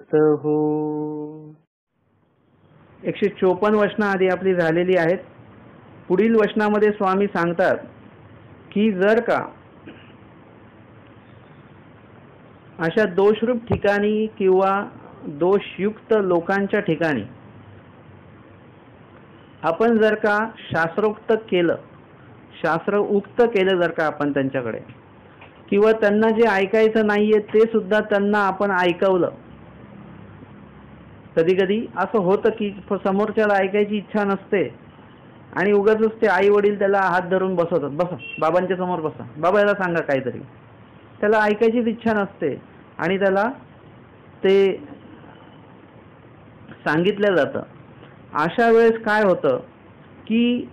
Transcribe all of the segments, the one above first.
भक्त हो. 154 वचनं आधी आपली झालेली आहेत. पुढील वचनामध्ये स्वामी सांगतात की जर का अशा दोषरूप ठिकाणी किंवा दोषयुक्त लोकांच्या ठिकाणी आपण जर का शास्त्रोक्त केलं, शास्त्र उक्त केलं जर का आपण त्यांच्याकडे, किंवा त्यांना जे ऐकायचं नाहीये ते सुद्धा त्यांना आपण ऐकवलं. कधी कधी असं होतं की समोरच्याला ऐकायची इच्छा नसते आणि उगाचच ते आई वडील त्याला हात धरून बसवतात, बसा बाबांच्या समोर बसा, बाबा याला सांगा काहीतरी. त्याला ऐकायचीच इच्छा नसते आणि त्याला ते सांगितलं जातं. अशा वेळेस काय होतं की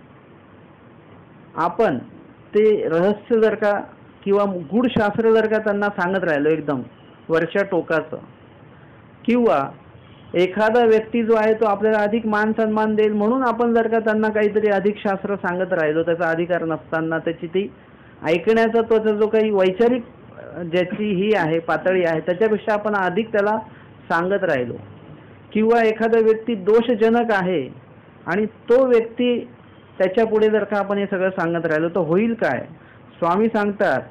आपण ते रहस्य जर का किंवा गूढ शास्त्र जर का त्यांना सांगत राहिलो एकदम वरच्या टोकाचं, किंवा एखादा व्यक्ती जो आहे तो आपल्याला अधिक मान सन्मान देईल म्हणून आपण जर का त्यांना काहीतरी अधिक शास्त्र सांगत राहिलो, त्याचा अधिकार नसताना त्याची ती ऐकण्याचा तो जो काही वैचारिक ज्याची ही आहे पातळी आहे त्याच्यापेक्षा आपण अधिक त्याला सांगत राहिलो, किंवा एखादा व्यक्ती दोषजनक आहे आणि तो व्यक्ती त्याच्या पुढे जर का आपण हे सगळं सांगत राहिलो तर होईल काय. स्वामी सांगतात,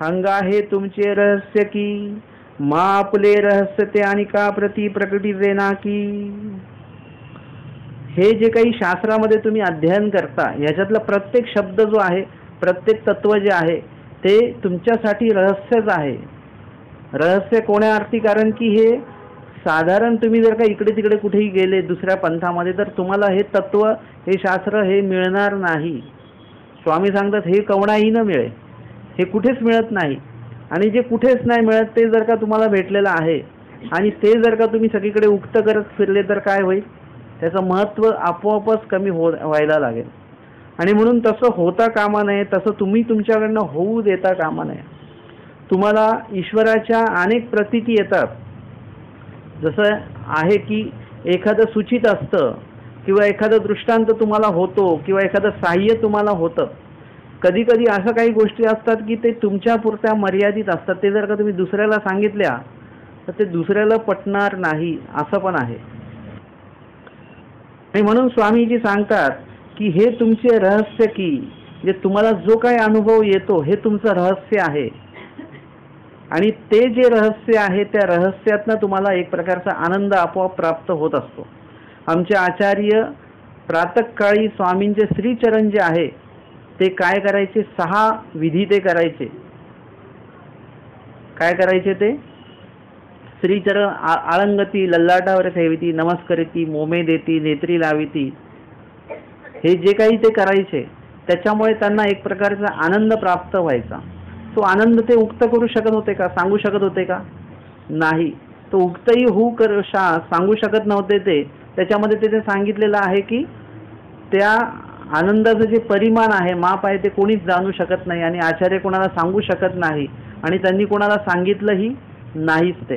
हंगा हे तुमचे रहस्य की मा आपले रहस्य ते आणि का प्रति प्रकटी ना की. हे जे काही शास्त्रामध्ये तुम्ही अध्ययन करता याच्यातला प्रत्येक शब्द जो आहे, प्रत्येक तत्व जे आहे ते तुमच्यासाठी रहस्यच आहे. रहस्य कोण्या अर्थी, कारण की हे साधारण तुम्ही जर का इकडे तिकडे कुठेही गेले दुसऱ्या पंथामध्ये तर तुम्हाला हे तत्व, हे शास्त्र हे मिळणार नाही. स्वामी सांगतात हे कवणाही न मिळे, हे कुठेच मिळत नाही. आणि जे कुठेच नाही मिळत ते जर का तुम्हाला भेटलेलं आहे आणि ते जर का तुम्ही सगळीकडे उक्त करत फिरले तर काय होईल, त्याचं महत्त्व आपोआपच कमी व्हायला लागेल. आणि म्हणून तसं होता कामा नये, तसं तुम्ही तुमच्याकडनं होऊ देता कामा नये. तुम्हाला ईश्वराच्या अनेक प्रतीती येतात. जसं आहे की एखादं सूचित असतं किंवा एखादा दृष्टांत तुम्हाला होतो किंवा एखादं साह्य तुम्हाला होतं. कधी कधी अशा काही गोष्टी असतात की ते तुमच्या पुरत्या मर्यादित असतात. ते जर का तुम्ही दुसऱ्याला सांगितल्या तर ते दुसऱ्याला पटणार नाही, असं पण आहे. आणि म्हणून स्वामीजी सांगतात की हे तुमचे रहस्य की, जे तुम्हाला जो काही अनुभव येतो हे तुमचं रहस्य आहे. आणि ते जे रहस्य आहे त्या रहस्यातनं तुम्हाला एक प्रकारचा आनंद आपोआप प्राप्त होत असतो. आमचे आचार्य प्रातःकाळी स्वामींचे श्रीचरण जे आहे ते काय करायचे, 6 विधी ते करायचे. काय करायचे ते, श्रीचरण आळंगती, लल्लाटावर ठेविती, नमस्करिती, मोमे देती, नेत्री लाविती, हे जे काही ते करायचे त्याच्यामुळे त्यांना एक प्रकारचा आनंद प्राप्त व्हायचा. तो आनंद ते उक्त करू शकत होते का, सांगू शकत होते का, नाही. तो उक्तही सांगू शकत नव्हते. ते त्याच्यामध्ये ते सांगितलेलं आहे की त्या आनंदाचं जे परिमाण आहे, माप आहे, ते कोणीच जाणू शकत नाही आणि आचार्य कोणाला सांगू शकत नाही आणि त्यांनी कोणाला सांगितलंही नाहीच.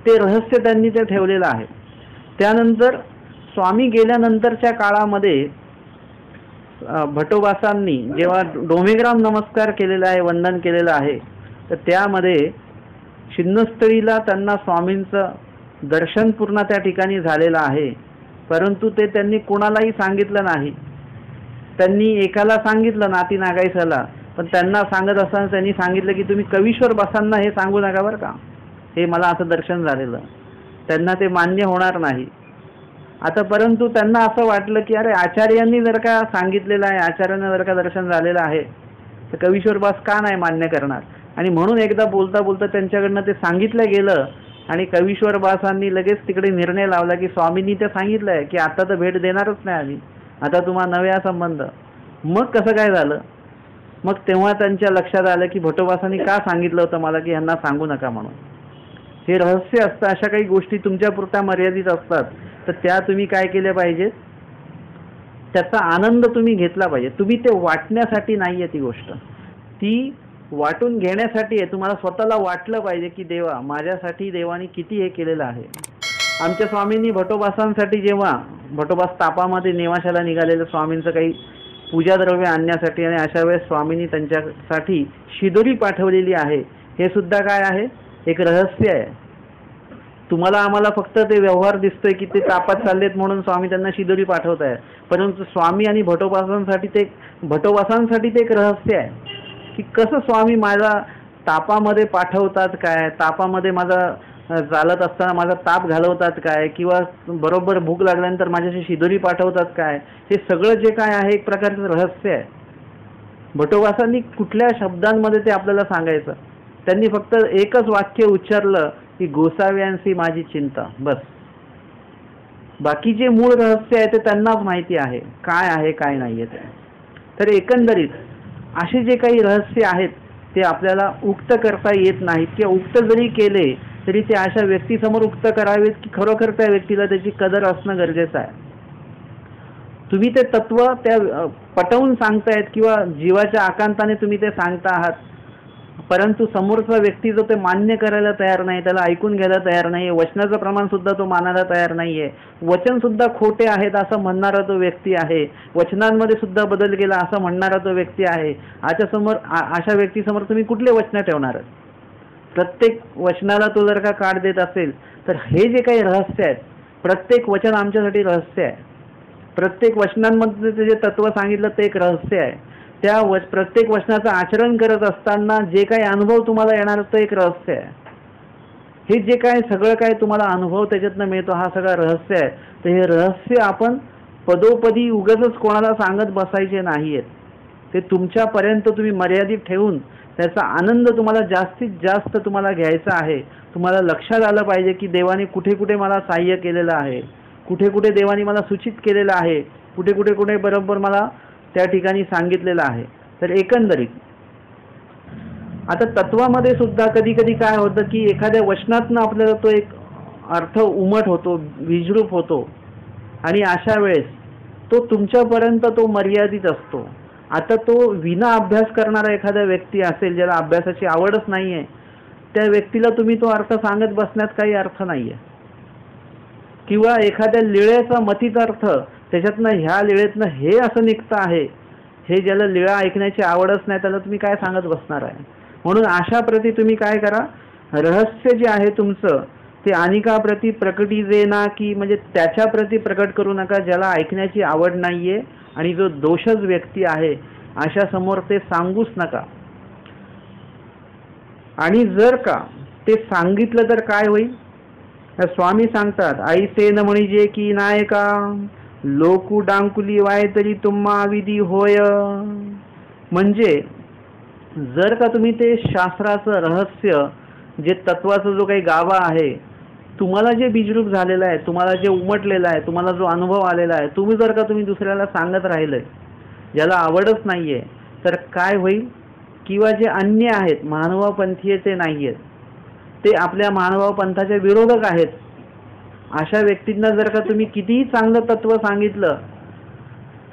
ते रहस्य त्यांनी ते ठेवलेलं आहे. त्यानंतर स्वामी गेल्यानंतरच्या काळामध्ये भटोबासांनी जेव्हा डोमेग्राम नमस्कार केलेला आहे, वंदन केलेलं आहे, तर त्यामध्ये छिन्नस्थळीला त्यांना स्वामींचं दर्शन पूर्ण त्या ठिकाणी झालेलं आहे. परंतु ते त्यांनी कोणालाही सांगितलं नाही. त्यांनी एकाला सांगितलं, नाती नागायसाला, पण त्यांना सांगत असताना त्यांनी सांगितलं की तुम्ही कवीश्वर बसांना हे सांगू नका बरं का, हे मला असं दर्शन झालेलं. त्यांना ते मान्य होणार नाही. आता परंतु त्यांना असं वाटलं की अरे आचार्यांनी जर का सांगितलेलं आहे, आचार्यांना जर का दर्शन झालेलं आहे तर कवीश्वर बास का नाही मान्य करणार. आणि म्हणून एकदा बोलता बोलता त्यांच्याकडनं ते सांगितलं गेलं आणि कवीश्वर बासांनी लगेच तिकडे निर्णय लावला की स्वामींनी ते सांगितलंय की आता तर भेट देणारच नाही आम्ही, आता तुम्हाला नव्या संबंध. मग कसं काय झालं, मग तेव्हा त्यांच्या लक्षात आलं की भटोबासांनी का सांगितलं होतं मला की ह्यांना सांगू नका म्हणून. हे रहस्य असतं. अशा काही गोष्टी तुमच्या पुरत्या मर्यादित असतात तर त्या तुम्ही काय केल्या पाहिजेत, त्याचा आनंद तुम्ही घेतला पाहिजे. तुम्ही ते वाटण्यासाठी नाही आहे, ती गोष्ट ती वाटून घेण्यासाठी आहे. तुम्हाला स्वतःला वाटलं पाहिजे की देवा माझ्यासाठी देवाने किती हे केलेलं आहे. आमच्या स्वामींनी भटोबासांसाठी जेव्हा भटोबास तापामध्ये नेवाशाला निघालेलं स्वामींचं काही पूजाद्रव्य आणण्यासाठी आणि अशा वेळेस स्वामींनी त्यांच्यासाठी शिदोरी पाठवलेली आहे. हे सुद्धा काय आहे, एक रहस्य आहे. तुम्हाला आम्हाला फक्त ते व्यवहार दिसतोय की ते तापात चाललेत म्हणून स्वामी त्यांना शिदोरी पाठवत आहे, परंतु स्वामी आणि भटोबासांसाठी ते एक रहस्य आहे की कसं स्वामी माझा तापामध्ये पाठवतात काय, तापामध्ये माझा चालत असताना माझा ताप घालवतात काय, किंवा बरोबर भूक लागल्यानंतर माझ्याशी शिदोरी पाठवतात काय, हे सगळं जे काय आहे एक प्रकारचं रहस्य आहे. भटोबासांनी कुठल्या शब्दांमध्ये ते आपल्याला सांगायचं, त्यांनी फक्त एकच वाक्य उच्चारलं की गोसाव्यांशी माझी चिंता, बस. बाकी जे मूळ रहस्य आहे ते त्यांनाच माहिती आहे काय नाहीये ते. तर एकंदरीत असे जे काही रहस्य आहेत ते आपल्याला उक्त करता येत नाहीत, किंवा उक्त जरी केले तरी ते अशा व्यक्तीसमोर उक्त करावेत की खरोखर त्या व्यक्तीला त्याची कदर असणं गरजेचं आहे. तुम्ही ते तत्व त्या पटवून सांगतायत किंवा जीवाच्या आकांताने तुम्ही ते सांगता आहात, परंतु समोरचा व्यक्ती जो ते मान्य करायला तयार नाही, त्याला ऐकून घ्यायला तयार नाही, वचनाचं प्रमाण सुद्धा तो मानायला तयार नाहीये, वचन सुद्धा खोटे आहेत असं म्हणणारा तो व्यक्ती आहे, वचनांमध्ये सुद्धा बदल केला असं म्हणणारा तो व्यक्ती आहे. अशा व्यक्तीसमोर तुम्ही कुठले वचन ठेवणार? प्रत्येक वचनाला तो जर का काढ देत असेल तर हे जे काही रहस्य आहेत, प्रत्येक वचन आमच्यासाठी रहस्य आहे. प्रत्येक वचनांमध्ये ते जे तत्व सांगितलं ते एक रहस्य आहे. त्या प्रत्येक वचनाचं आचरण करत असताना जे काही अनुभव तुम्हाला येणार ते एक रहस्य आहे. हे जे काय सगळं काय तुम्हाला अनुभव त्याच्यातनं मिळतो हा सगळा रहस्य आहे. तर हे रहस्य आपण पदोपदी उगाचच कोणाला सांगत बसायचे नाहीयेत. ते तुमच्यापर्यंत तुम्ही मर्यादित ठेवून त्याचा आनंद तुम्हाला जास्तीत जास्त तुम्हाला घ्यायचा आहे. तुम्हाला लक्षात आलं पाहिजे की देवाने कुठे कुठे मला सहाय्य केलेलं आहे, कुठे कुठे देवाने मला सूचित केलेलं आहे, कुठे कुठे बरोबर मला त्या ठिकाणी सांगितलेलं आहे. तर एकंदरीत आता तत्वामध्ये सुद्धा कधी कधी काय होतं की एखाद्या वचनातनं आपल्याला तो एक अर्थ उमट होतो, विजरूप होतो, आणि अशा वेळेस तो तुमच्यापर्यंत तो मर्यादित असतो. आता तो विना अभ्यास करणारा एखादा व्यक्ती असेल, ज्याला अभ्यासाची आवडच नाहीये, त्या व्यक्तीला तुम्ही तो अर्थ सांगत बसण्यात काही अर्थ नाहीये. किंवा एखाद्या लिळेचा मतीत अर्थ त्याच्यातनं ह्या लिळेतनं हे असं निघतं आहे, हे ज्याला लिळा ऐकण्याची आवडच नाही त्याला तुम्ही काय सांगत बसणार आहे. म्हणून अशा प्रती तुम्ही काय करा, रहस्य जे आहे तुमचं ते अनिकाप्रती प्रकटीजेना, की म्हणजे त्याच्या प्रती प्रकट करू नका ज्याला ऐकण्याची आवड नाहीये आणि जो दोषच व्यक्ती आहे अशा समोर ते सांगूच नका. आणि जर का ते सांगितलं तर काय होईल? स्वामी सांगतात, आई सेन म्हणजे की नायका लोकू डांकुली वाय तरी तुम्हा विधी होय. म्हणजे जर का तुम्ही ते शास्त्राचं रहस्य, जे तत्वाचं जो काही गाभा आहे, तुम्हाला जे बीजरूप झालेलं आहे, तुम्हाला जे उमटलेलं आहे, तुम्हाला जो अनुभव आलेला आहे, तुम्ही जर का तुम्ही दुसऱ्याला सांगत राहिलं ज्याला आवडच नाहीये तर काय होईल? किंवा जे अन्य आहेत, मानवपंथीय ते नाहीयेत, ते आपल्या मानवपंथाच्या विरोधक आहेत, अशा व्यक्तींना जर का तुम्ही कितीही चांगलं तत्व सांगितलं,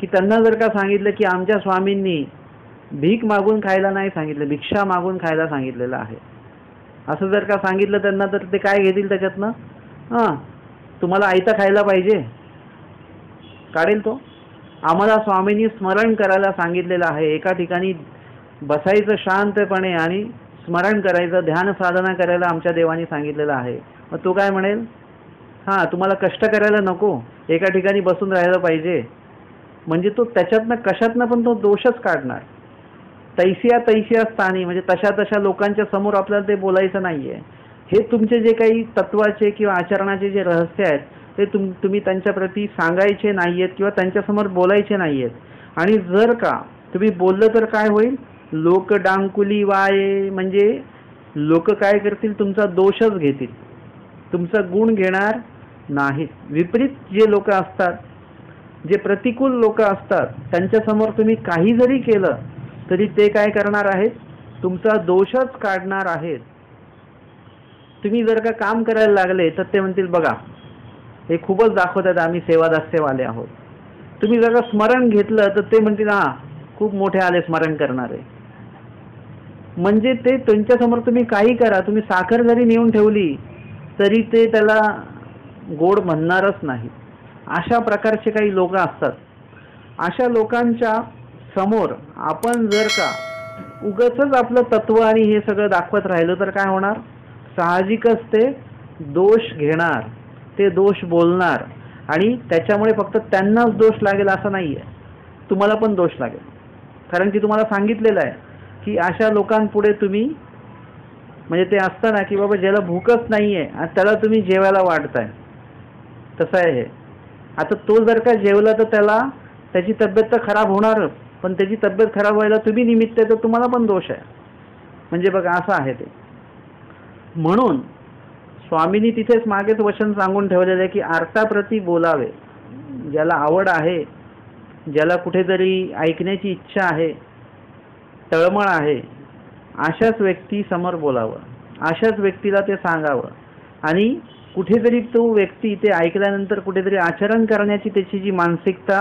की त्यांना जर का सांगितलं की आमच्या स्वामींनी भीक मागून खायला नाही सांगितलं, भिक्षा मागून खायला सांगितलेलं आहे, असं जर का सांगितलं त्यांना, तर ते काय घेतील त्याच्यातनं? तुम्हाला आयतं खायला पाहिजे, काढेल तो. आम्हाला स्वामींनी स्मरण करायला सांगितलेलं आहे, एका ठिकाणी बसायचं शांतपणे आणि स्मरण करायचं, ध्यान साधना करायला आमच्या देवानी सांगितलेलं आहे. मग तो काय म्हणेल? तुम्हाला कष्ट करायला नको, एका ठिकाणी बसून राहायला पाहिजे. म्हणजे तो त्याच्यातनं कशातनं पण तो दोषच काढणार. तैसिया स्थानी, म्हणजे तशा लोकांच्या समोर आपल्याला ते बोलायचं नाहीये. हे तुमचे जे काही तत्वाचे किंवा आचरणाचे जे रहस्य आहेत ते तुम्ही त्यांच्या प्रती सांगायचे नाहीयेत किंवा त्यांच्यासमोर बोलायचे नाहीयेत. आणि जर का तुम्ही बोललं तर काय होईल? लोक डांकुली वाये, म्हणजे लोक काय करतील? तुमचा दोषच घेतील, तुमचा गुण घेणार नाहीत. विपरीत जे लोक असतात, जे प्रतिकूल लोक असतात, त्यांच्यासमोर तुम्ही काही जरी केलं तरी ते काय करणार आहेत? तुमचा दोषच काढणार आहेत. तुम्ही जर का काम करायला लागले तर ते म्हणतील, बघा हे खूपच दाखवतात आम्ही सेवादास्यवाले आहोत. तुम्ही जर का स्मरण घेतलं तर ते म्हणतील, खूप मोठे आले स्मरण करणारे. म्हणजे ते त्यांच्यासमोर तुम्ही काही करा, तुम्ही साखर जरी नेऊन ठेवली तरी ते त्याला गोड म्हणणारच नाही. अशा प्रकारचे काही लोक असतात. अशा लोकांच्या समोर आपण जर का उगाचच आपलं तत्व आणि हे सगळं दाखवत राहिलो तर काय होणार? साहजिकच ते दोष घेणार, ते दोष बोलणार आणि त्याच्यामुळे फक्त त्यांनाच दोष लागेल असं नाही आहे, तुम्हाला पण दोष लागेल. कारण की तुम्हाला सांगितलेलं आहे की अशा लोकांपुढे तुम्ही, म्हणजे ते असतं ना की बाबा ज्याला भूकच नाही आहे आणि त्याला तुम्ही जेवायला वाढताय, तसं आहे हे. आता तो जर का जेवला तर त्याची तब्येत तर खराब होणारच, पण त्याची तब्येत खराब व्हायला तुम्ही निमित्त आहे, तर तुम्हाला पण दोष आहे. म्हणजे बघा असं आहे ते. म्हणून स्वामींनी तिथेच मागेच वचन सांगून ठेवलेलं आहे की आरताप्रती बोलावे. ज्याला आवड आहे, ज्याला कुठेतरी ऐकण्याची इच्छा आहे, तळमळ आहे, अशाच व्यक्ती समोर बोलावं, अशाच व्यक्तीला ते सांगावं. आणि कुठेतरी तो व्यक्ती ते ऐकल्यानंतर कुठेतरी आचरण करण्याची त्याची जी मानसिकता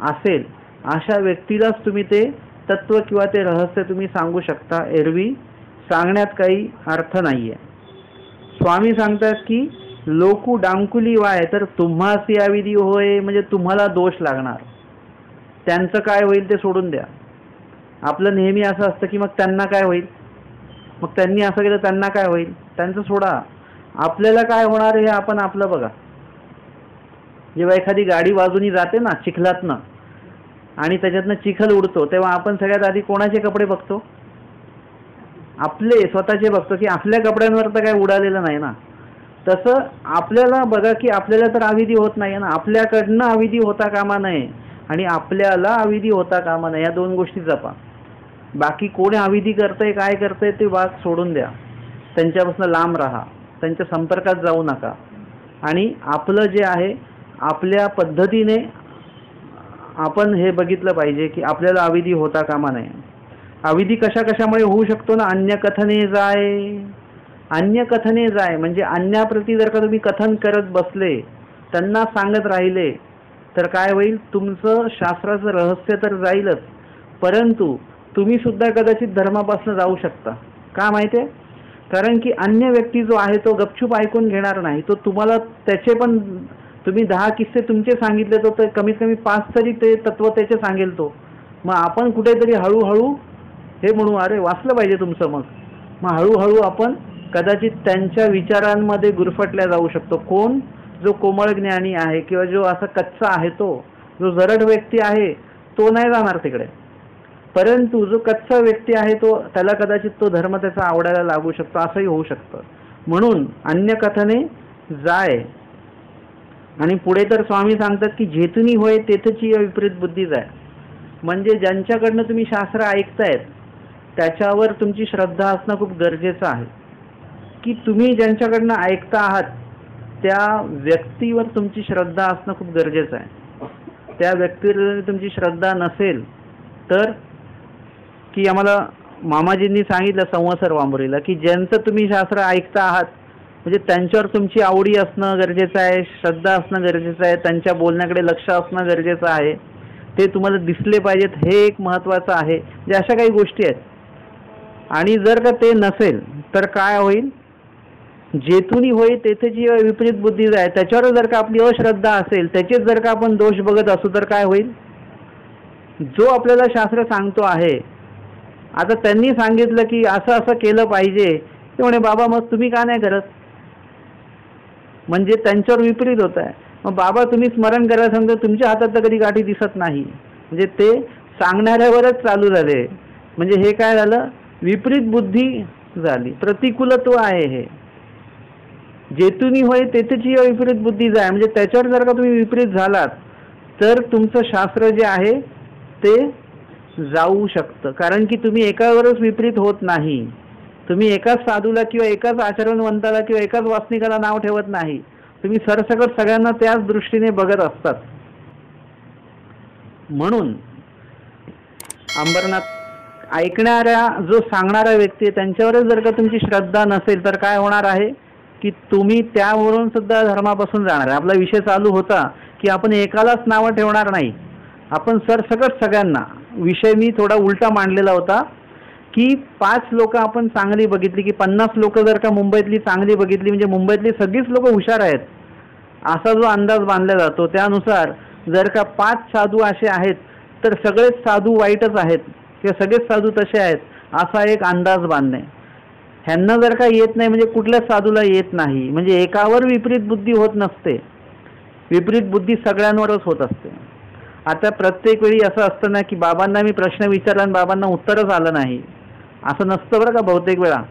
असेल, अशा व्यक्तीलाच तुम्ही ते तत्व किंवा ते रहस्य तुम्ही सांगू शकता. एरवी सांगण्यात काही अर्थ नाही आहे. स्वामी सांगतात की लोकू डांकुली वाय, तर तुम्हास याविधी होय, म्हणजे तुम्हाला दोष लागणार. त्यांचं काय होईल ते सोडून द्या. आपलं नेहमी असं असतं की मग त्यांना काय होईल, मग त्यांनी असं केलं त्यांना काय होईल, त्यांचं सोडा. आपल्याला काय होणार हे आपण आपलं बघा. जेव्हा एखादी गाडी बाजूनी जाते ना चिखलातनं आणि त्याच्यातनं चिखल उडतो, तेव्हा आपण सगळ्यात आधी कोणाचे कपडे बघतो, आपले स्वतःचे बघतो की आपल्या कपड्यांवर तर काय उडालेलं नाही ना. तसं आपल्याला बघा की आपल्याला तर अविधी होत नाही ना, आपल्याकडनं अविधी होता कामा नये आणि आपल्याला अविधी होता कामा नये. या दोन गोष्टी जपा. बाकी कोणी अविधी करतंय काय करतंय ते बात सोडून द्या, त्यांच्यापासून लांब राहा, त्यांच्या संपर्कात जाऊ नका. आणि आपलं जे आहे आपल्या पद्धतीने आपण हे बघितलं पाहिजे की आपल्याला अविधी होता कामा नये. अविधी कशामुळे होऊ शकतो ना, अन्य कथने जाय. अन्य कथने जाय म्हणजे अन्याप्रती जर का तुम्ही कथन करत बसले, त्यांना सांगत राहिले, तर काय होईल, तुमचं शास्त्राचं रहस्य तर जाईलच, परंतु तुम्ही सुद्धा कदाचित धर्मापासून जाऊ शकता. का माहिती आहे? कारण की अन्य व्यक्ती जो आहे तो गपचूप ऐकून घेणार नाही. तो तुम्हाला त्याचे पण, तुम्ही 10 किस्से तुमचे सांगितले तर कमीत कमी 5 तरी ते तत्व त्याचे सांगेल तो. मग आपण कुठेतरी हळूहळू हे म्हणू, अरे वाचलं पाहिजे तुमचं. मग हळूहळू आपण कदाचित त्यांच्या विचारांमध्ये गुरफटल्या जाऊ शकतो. कोण? जो कोमळ ज्ञानी आहे किंवा जो असा कच्चा आहे, तो जो जरड व्यक्ती आहे तो नाही जाणार तिकडे, परंतु जो कच्चा व्यक्ती आहे तो, त्याला कदाचित तो धर्म त्याचा आवडायला लागू शकतो, असंही होऊ शकतं. म्हणून अन्य कथने जाय. आणि पुढे तर स्वामी सांगतात की जेथुनी होय तेथची विपरीत बुद्धी जाय. म्हणजे ज्यांच्याकडनं तुम्ही शास्त्र ऐकतायत त्याच्यावर तुमची श्रद्धा असणं खूप गरजेचं आहे. की तुम्ही ज्यांच्याकडनं ऐकता आहात त्या व्यक्तीवर तुमची श्रद्धा असणं खूप गरजेचं आहे. त्या व्यक्तीवर तुमची श्रद्धा नसेल तर, की आम्हाला मामाजींनी सांगितलं संवत्सर वांबरीला की ज्यांचं तुम्ही शास्त्र ऐकता आहात म्हणजे त्यांच्यावर तुमची आवडी असणं गरजेचं आहे, श्रद्धा असणं गरजेचं आहे, त्यांच्या बोलण्याकडे लक्ष असणं गरजेचं आहे, ते तुम्हाला दिसले पाहिजेत हे एक महत्त्वाचं आहे. म्हणजे अशा काही गोष्टी आहेत. आणि जर का ते नसेल तर काय होईल, जेथुनी होई तेथेची विपरीत बुद्धी जाय. त्याच्यावर जर का आपली अश्रद्धा असेल, त्याचेच जर का आपण दोष बघत असू तर काय होईल, जो आपल्याला शास्त्र सांगतो आहे, आता त्यांनी सांगितलं की असं असं केलं पाहिजे, ते म्हणे बाबा मग तुम्ही का नाही करत, म्हणजे त्यांच्यावर विपरीत होत आहे. मग बाबा तुम्ही स्मरण करायला सांगतो, तुमच्या हातात तर कधी गाठी दिसत नाही, म्हणजे ते सांगणाऱ्यावरच चालू झाले. म्हणजे हे काय झालं, विपरीत बुद्धी झाली, प्रतिकूलत्व आहे हे. जेथुनी होय तेथेची विपरीत बुद्धी जाय. म्हणजे त्याच्यावर जर का तुम्ही विपरीत झालात तर तुमचं शास्त्र जे आहे ते जाऊ शकतं. कारण की तुम्ही एकावरच विपरीत होत नाही. तुम्ही एकाच साधूला किंवा एकाच आचरणवंताला किंवा एकाच वासनिकाला नाव ठेवत नाही. तुम्ही सरसकट सगळ्यांना त्याच दृष्टीने बघत असतात. म्हणून अंबरनाथ ऐकणाऱ्या जो सांगणारा व्यक्ती आहे त्यांच्यावरच जर का तुमची श्रद्धा नसेल तर काय होणार आहे की तुम्ही त्यावरून सुद्धा धर्मापासून जाणार आहे. आपला विषय चालू होता की आपण एकालाच नावं ठेवणार नाही, आपण सरसकट सगळ्यांना. विषय मी थोडा उलटा मांडलेला होता की 5 लोक आपण चांगली बघितली की 50 लोक जर का मुंबईतली चांगली बघितली म्हणजे मुंबईतली सगळीच लोक हुशार आहेत असा जो अंदाज बांधला जातो, त्यानुसार जर का 5 साधू असे आहेत तर सगळेच साधू वाईटच आहेत किंवा सगळेच साधू तसे आहेत असा एक अंदाज बांधणे. ह्यांना जर का येत नाही म्हणजे कुठल्या साधूला येत नाही, म्हणजे एकावर विपरीत बुद्धी होत नसते, विपरीत बुद्धी सगळ्यांवरच होत असते. आता प्रत्येक वेळी असं असतं ना की बाबांना मी प्रश्न विचारला आणि बाबांना उत्तरच आलं नाही, असं नसतं बरं का. बहुतेक वेळा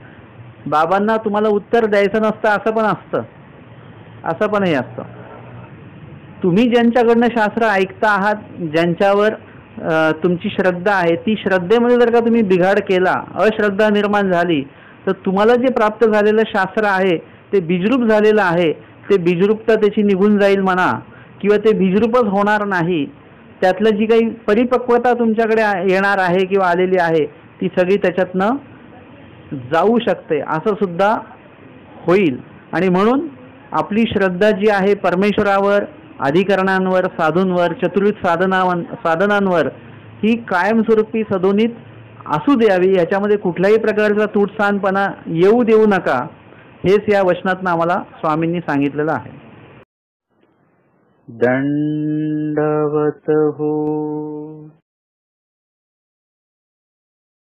बाबांना तुम्हाला उत्तर द्यायचं नसतं असं पण असतं, असं पण हे असतं. तुम्ही ज्यांच्याकडनं शास्त्र ऐकता आहात, ज्यांच्यावर तुमची श्रद्धा आहे, ती श्रद्धेमध्ये जर का तुम्ही बिघाड केला, अश्रद्धा निर्माण झाली, तर तुम्हाला जे प्राप्त झालेलं शास्त्र आहे ते बीजरूप झालेलं आहे, ते बीजरूपता त्याची निघून जाईल म्हणा, किंवा ते बीजरूपच होणार नाही. त्यातलं जी काही परिपक्वता तुमच्याकडे येणार आहे किंवा आलेली आहे ती सगळी त्याच्यातनं जाऊ शकते, असं सुद्धा होईल. आणि म्हणून आपली श्रद्धा जी आहे परमेश्वरावर, अधिकरणांवर, साधूंवर, चतुर्विध साधनांवर ही कायमस्वरूपी सदोनित असू द्यावी, याच्यामध्ये कुठल्याही प्रकारचा तुटसानपणा येऊ देऊ नका, हेच या वचनातनं आम्हाला स्वामींनी सांगितलेलं आहे. दंडवत हो.